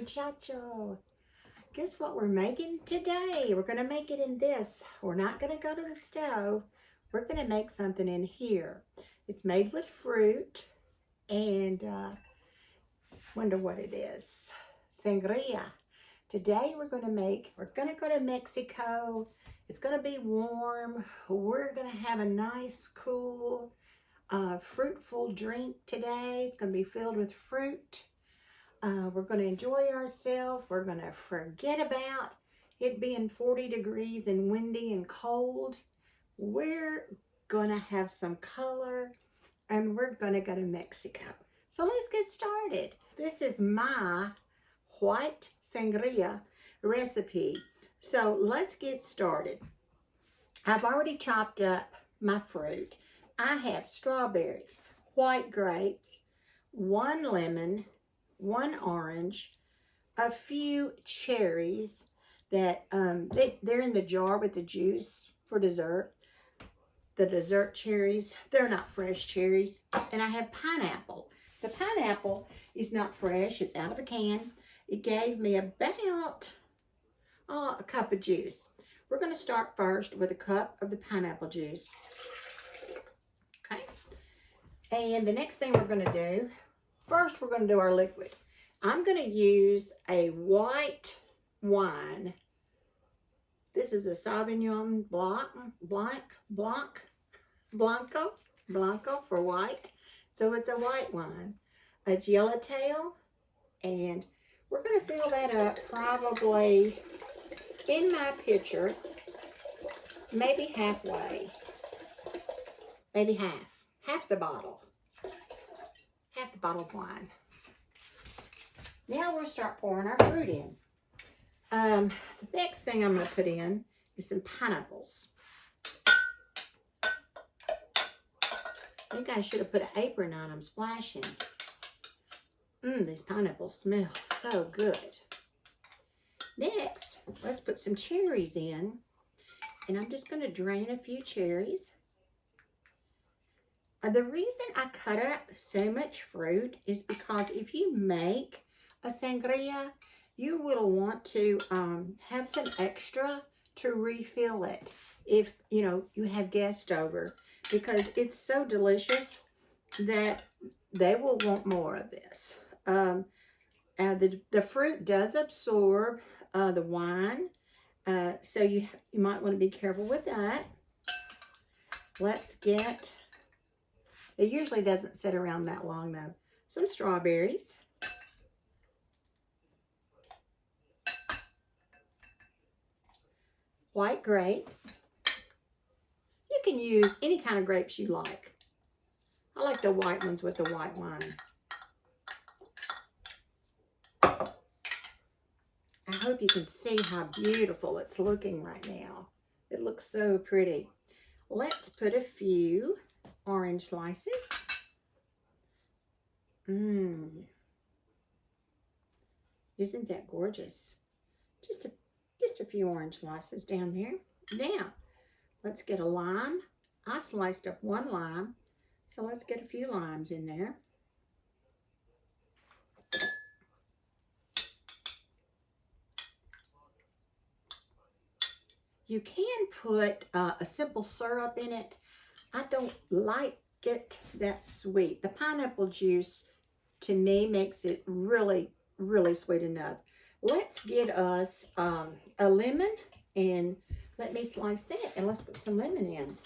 muchacho. Guess what we're making today? We're going to make it in this. We're not going to go to the stove. We're going to make something in here. It's made with fruit and wonder what it is. Sangria. Today we're going to go to Mexico. It's going to be warm. We're going to have a nice, cool, fruitful drink today. It's going to be filled with fruit. We're going to enjoy ourselves. We're going to forget about it being 40 degrees and windy and cold. We're going to have some color and we're going to go to Mexico. So let's get started. This is my white sangria recipe. So let's get started. I've already chopped up my fruit. I have strawberries, white grapes, 1 lemon, 1 orange, a few cherries that they're in the jar with the juice for dessert. The dessert cherries, they're not fresh cherries. And I have pineapple. The pineapple is not fresh, it's out of a can. It gave me about a cup of juice. We're going to start first with a cup of the pineapple juice. Okay. And the next thing we're going to do, first we're going to do our liquid. I'm going to use a white wine. This is a Sauvignon Blanco for white. So it's a white wine. A Yellowtail. And we're going to fill that up probably in my pitcher, maybe halfway. Maybe half the bottle. Half the bottle of wine. Now we'll start pouring our fruit in. The next thing I'm going to put in is some pineapples. I think I should have put an apron on them, splashing. These pineapples smell so good. Next, let's put some cherries in. And I'm just going to drain a few cherries. The reason I cut up so much fruit is because if you make a sangria, you will want to have some extra to refill it if you have guests over, because it's so delicious that they will want more of this. The fruit does absorb the wine, so you might want to be careful with that. Let's get, it usually doesn't sit around that long though, some strawberries. White grapes. You can use any kind of grapes you like. I like the white ones with the white wine. I hope you can see how beautiful it's looking right now. It looks so pretty. Let's put a few orange slices. Isn't that gorgeous? Just a few orange slices down there. Now, let's get a lime. I sliced up 1 lime, so let's get a few limes in there. You can put a simple syrup in it. I don't like it that sweet. The pineapple juice, to me, makes it really, really sweet enough. Let's get us a lemon, and let me slice that, and let's put some lemon in.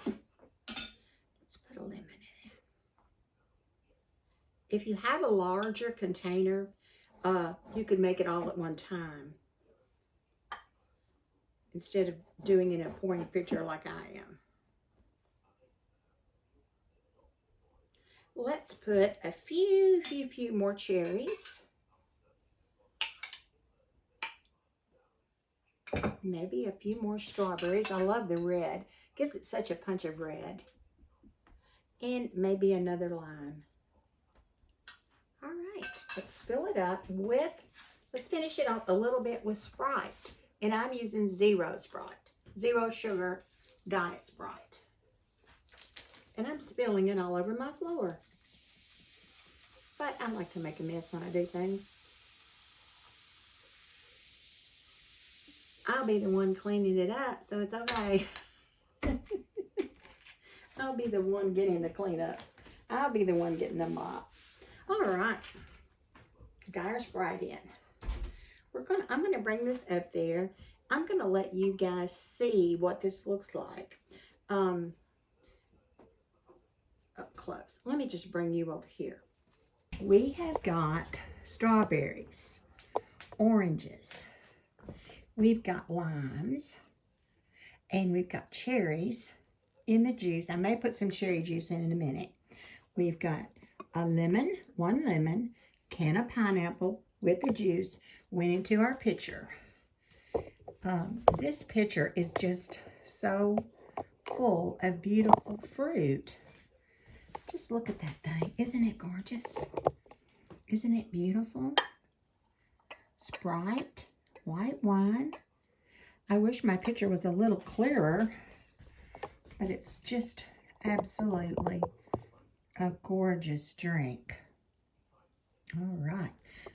Let's put a lemon in it. If you have a larger container, you could make it all at one time instead of doing it in a pouring pitcher like I am. Let's put a few more cherries. Maybe a few more strawberries. I love the red. Gives it such a punch of red. And maybe another lime. All right, let's fill it up with, let's finish it off a little bit with Sprite. And I'm using zero Sprite, 0 sugar diet Sprite. And I'm spilling it all over my floor. But I like to make a mess when I do things. I'll be the one cleaning it up, so it's okay. I'll be the one getting the cleanup. I'll be the one getting the mop. All right. Got our Sprite in. I'm gonna bring this up there. I'm gonna let you guys see what this looks like up close. Let me just bring you over here. We have got strawberries, oranges, we've got limes, and we've got cherries in the juice. I may put some cherry juice in a minute. We've got a lemon, 1 lemon, can of pineapple with the juice went into our pitcher. This pitcher is just so full of beautiful fruit. Just look at that thing. Isn't it gorgeous? Isn't it beautiful? Sprite, white wine. I wish my picture was a little clearer, but it's just absolutely a gorgeous drink. All right,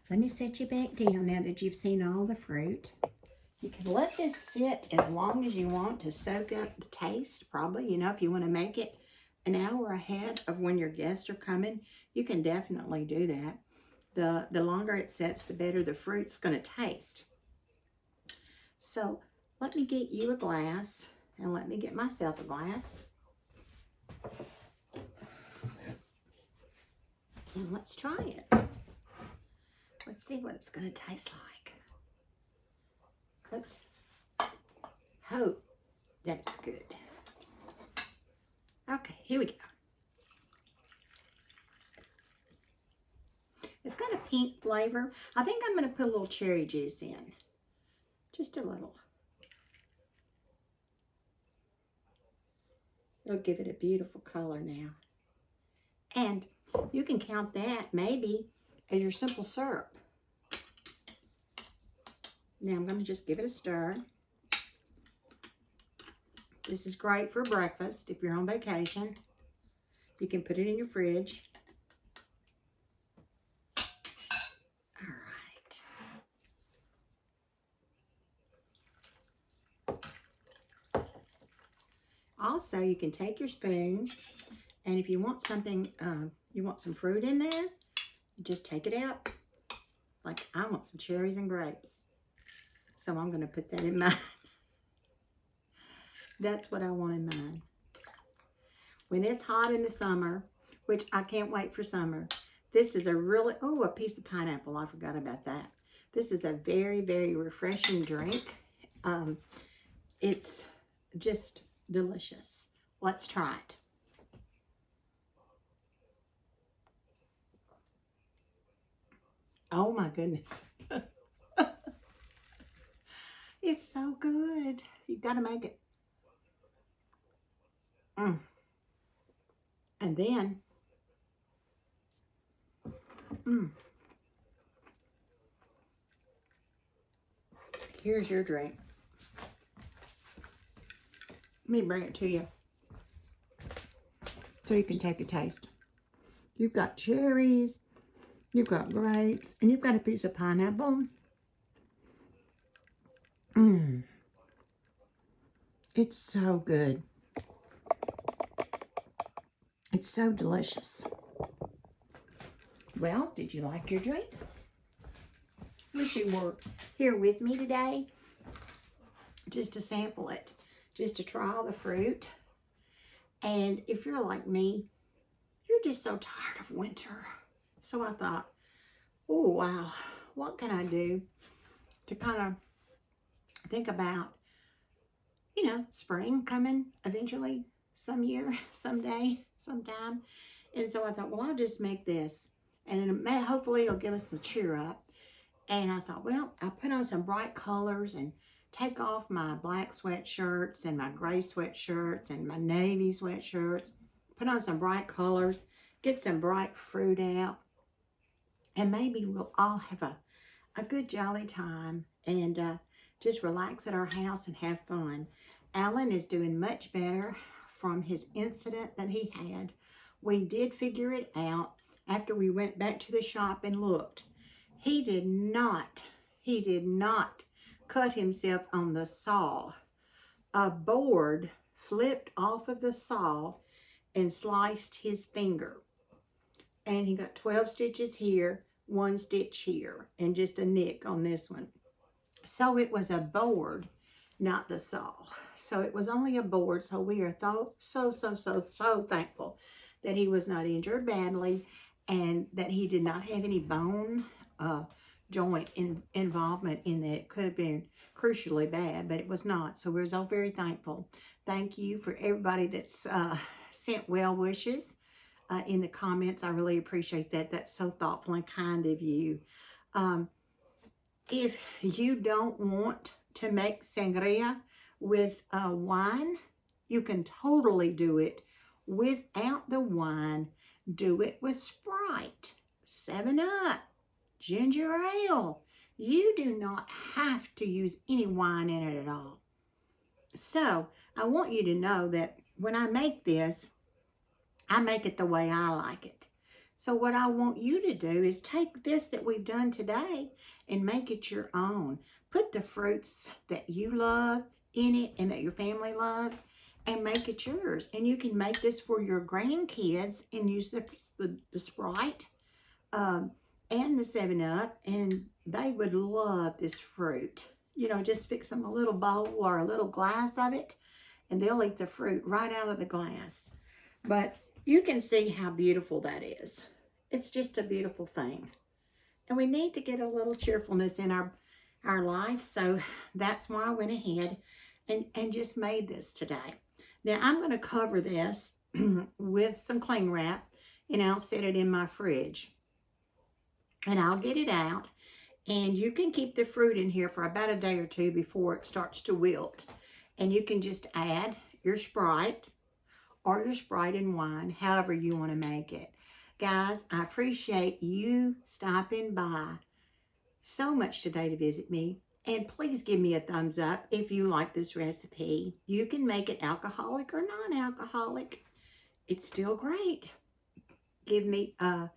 let me set you back down now that you've seen all the fruit. You can let this sit as long as you want to soak up the taste, probably. You know, if you want to make it an hour ahead of when your guests are coming, you can definitely do that. The longer it sets, the better the fruit's going to taste. So let me get you a glass, and let me get myself a glass. And let's try it. Let's see what it's going to taste like. Let's hope that it's good. Okay, here we go. It's got a pink flavor. I think I'm going to put a little cherry juice in. Just a little. It'll give it a beautiful color now. And you can count that maybe as your simple syrup. Now I'm going to just give it a stir. This is great for breakfast if you're on vacation. You can put it in your fridge. All right. Also, you can take your spoon, and if you want something, you want some fruit in there, you just take it out. Like I want some cherries and grapes. So I'm going to put that in mine. That's what I want in mine. When it's hot in the summer, which I can't wait for summer, this is a really, oh, a piece of pineapple. I forgot about that. This is a very, very refreshing drink. It's just delicious. Let's try it. Oh my goodness. It's so good. You've got to make it. And then, here's your drink. Let me bring it to you so you can take a taste. You've got cherries, you've got grapes, and you've got a piece of pineapple. It's so good. It's so delicious. Well, did you like your drink? Wish you were here with me today just to sample it, just to try all the fruit. And if you're like me, you're just so tired of winter. So I thought, oh, wow, what can I do to kind of think about, you know, spring coming eventually, some year, someday, sometime. And so I thought, well, I'll just make this, and hopefully it'll give us some cheer up. And I thought, well, I'll put on some bright colors and take off my black sweatshirts and my gray sweatshirts and my navy sweatshirts, put on some bright colors, get some bright fruit out, and maybe we'll all have a good jolly time and just relax at our house and have fun. Alan is doing much better from his incident that he had. We did figure it out. after we went back to the shop and looked. He did not cut himself on the saw. A board flipped off of the saw and sliced his finger. And he got 12 stitches here, 1 stitch here, and just a nick on this one. So it was a board, not the saw. So it was only a board. So we are so thankful that he was not injured badly and that he did not have any bone joint involvement in that. It could have been crucially bad, but it was not. So we're so very thankful. Thank you for everybody that's sent well wishes in the comments. I really appreciate that. That's so thoughtful and kind of you. If you don't want to make sangria with wine, you can totally do it without the wine. Do it with Sprite, 7-Up, ginger ale. You do not have to use any wine in it at all. So I want you to know that when I make this, I make it the way I like it. So what I want you to do is take this that we've done today and make it your own. Put the fruits that you love in it and that your family loves and make it yours. And you can make this for your grandkids and use the Sprite and the 7-Up, and they would love this fruit. You know, just fix them a little bowl or a little glass of it, and they'll eat the fruit right out of the glass. But you can see how beautiful that is. It's just a beautiful thing. And we need to get a little cheerfulness in our life. So that's why I went ahead and just made this today. Now I'm going to cover this with some cling wrap, and I'll set it in my fridge. And I'll get it out. And you can keep the fruit in here for about a day or two before it starts to wilt. And you can just add your Sprite or your Sprite and wine, however you want to make it. Guys, I appreciate you stopping by so much today to visit me. And please give me a thumbs up if you like this recipe. You can make it alcoholic or non-alcoholic. It's still great. Give me a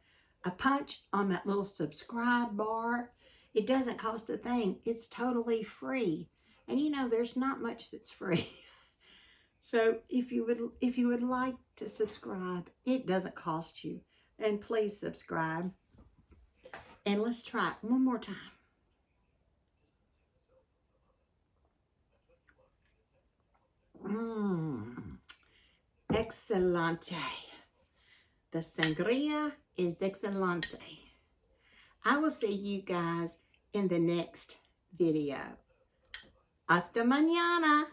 punch on that little subscribe bar. It doesn't cost a thing. It's totally free. And you know, there's not much that's free. So if you would like to subscribe, it doesn't cost you. And please subscribe. And let's try it one more time. Excelente. The sangria is excelente. I will see you guys in the next video. Hasta mañana.